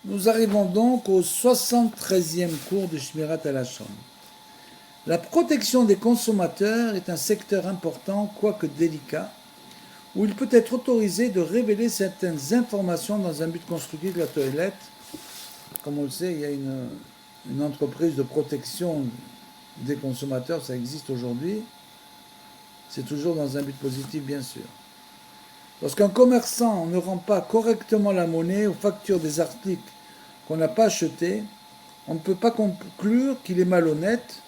Nous arrivons donc au 73e cours de Shmirat al-Hasham. La protection des consommateurs est un secteur important, quoique délicat, où il peut être autorisé de révéler certaines informations dans un but constructif de la toilette. Comme on le sait, il y a une entreprise de protection des consommateurs, ça existe aujourd'hui. C'est toujours dans un but positif, bien sûr. Lorsqu'un commerçant ne rend pas correctement la monnaie ou facture des articles qu'on n'a pas achetés, on ne peut pas conclure qu'il est malhonnête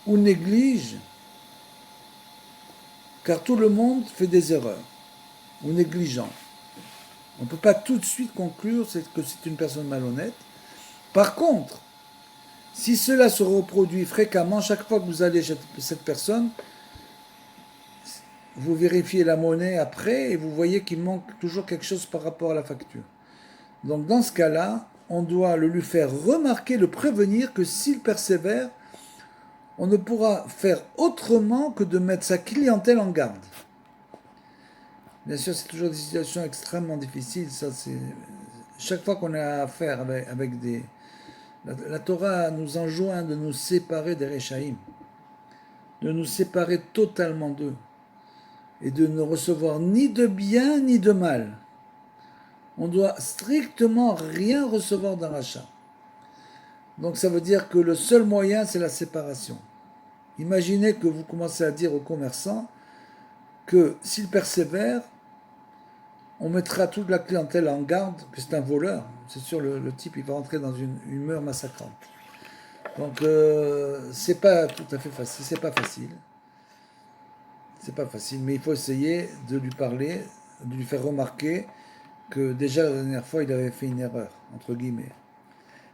ou néglige, car tout le monde fait des erreurs, ou négligent. On ne peut pas tout de suite conclure que c'est une personne malhonnête. Par contre, si cela se reproduit fréquemment, chaque fois que vous allez chez cette personne, vous vérifiez la monnaie après et vous voyez qu'il manque toujours quelque chose par rapport à la facture. Donc dans ce cas-là, on doit le lui faire remarquer, le prévenir que s'il persévère, on ne pourra faire autrement que de mettre sa clientèle en garde. Bien sûr, c'est toujours des situations extrêmement difficiles. Ça, c'est chaque fois qu'on a affaire avec des... La Torah nous enjoint de nous séparer des Réchaïm, de nous séparer totalement d'eux, et de ne recevoir ni de bien ni de mal. On doit strictement rien recevoir d'un rachat. Donc ça veut dire que le seul moyen, c'est la séparation. Imaginez que vous commencez à dire aux commerçants que s'ils persévèrent, on mettra toute la clientèle en garde que c'est un voleur. C'est sûr, le type, il va rentrer dans une humeur massacrante. Donc, c'est pas tout à fait facile. C'est pas facile. C'est pas facile, mais il faut essayer de lui parler, de lui faire remarquer que déjà la dernière fois, il avait fait une erreur, entre guillemets.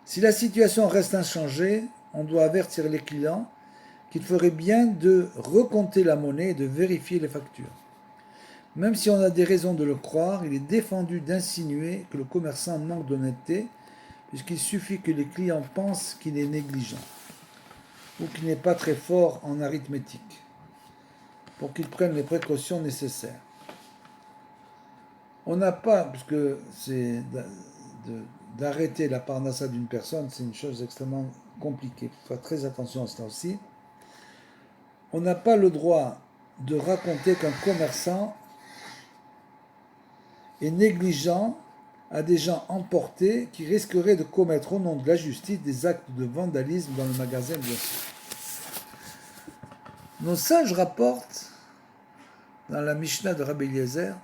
Si la situation reste inchangée, on doit avertir les clients qu'il ferait bien de recompter la monnaie et de vérifier les factures. Même si on a des raisons de le croire, il est défendu d'insinuer que le commerçant manque d'honnêteté, puisqu'il suffit que les clients pensent qu'il est négligent ou qu'il n'est pas très fort en arithmétique pour qu'ils prennent les précautions nécessaires. On n'a pas, puisque c'est d'arrêter la parnassa d'une personne, c'est une chose extrêmement compliquée. Il faut faire très attention à cela aussi. On n'a pas le droit de raconter qu'un commerçant est négligent à des gens emportés qui risqueraient de commettre au nom de la justice des actes de vandalisme dans le magasin, bien sûr. Nos sages rapportent, dans la Mishnah de Rabbi Eliezer,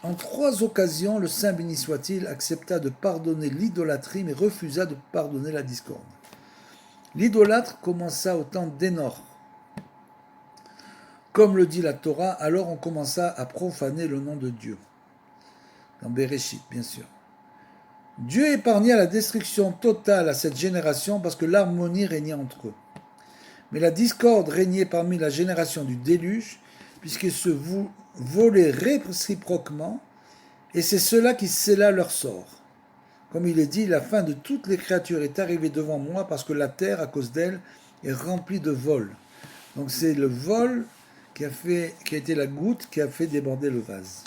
en 3 occasions, le saint béni soit-il accepta de pardonner l'idolâtrie, mais refusa de pardonner la discorde. L'idolâtre commença au temps d'Hénor. Comme le dit la Torah, alors on commença à profaner le nom de Dieu. Dans Bereshit, bien sûr. Dieu épargna la destruction totale à cette génération parce que l'harmonie régnait entre eux. Mais la discorde régnait parmi la génération du déluge, puisqu'ils se volaient réciproquement, et c'est cela qui scella leur sort. Comme il est dit, la fin de toutes les créatures est arrivée devant moi parce que la terre, à cause d'elle, est remplie de vol. Donc c'est le vol qui a été la goutte qui a fait déborder le vase.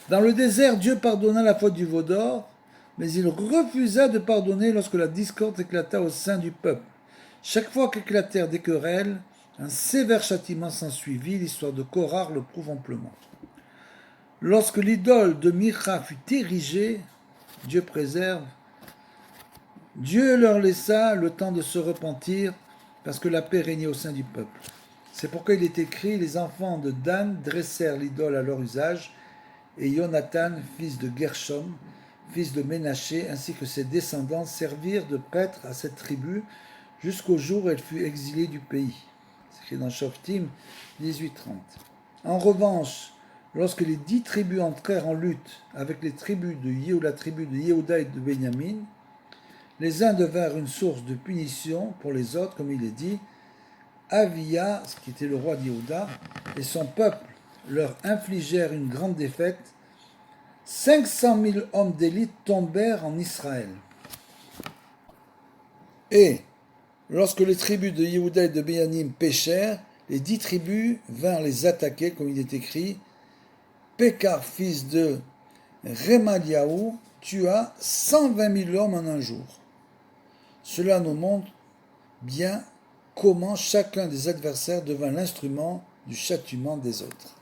Dans le désert, Dieu pardonna la faute du veau d'or, mais il refusa de pardonner lorsque la discorde éclata au sein du peuple. Chaque fois qu'éclatèrent des querelles, un sévère châtiment s'ensuivit, l'histoire de Korah le prouve amplement. Lorsque l'idole de Micha fut érigée, Dieu préserve, Dieu leur laissa le temps de se repentir parce que la paix régnait au sein du peuple. C'est pourquoi il est écrit, les enfants de Dan dressèrent l'idole à leur usage, et Jonathan, fils de Gershom, fils de Ménaché, ainsi que ses descendants servirent de prêtres à cette tribu jusqu'au jour où elle fut exilée du pays. C'est écrit dans Shoftim 18-30. En revanche, lorsque les 10 tribus entrèrent en lutte avec les tribus de la tribu de Yehuda et de Benjamin, les uns devinrent une source de punition pour les autres, comme il est dit, Avia, ce qui était le roi de Yehuda, et son peuple leur infligèrent une grande défaite. 500 000 hommes d'élite tombèrent en Israël. Et lorsque les tribus de Yehuda et de Benjamin péchèrent, les 10 tribus vinrent les attaquer, comme il est écrit, Pékar, fils de Remaliaou, tua 120 000 hommes en un jour. Cela nous montre bien comment chacun des adversaires devint l'instrument du châtiment des autres.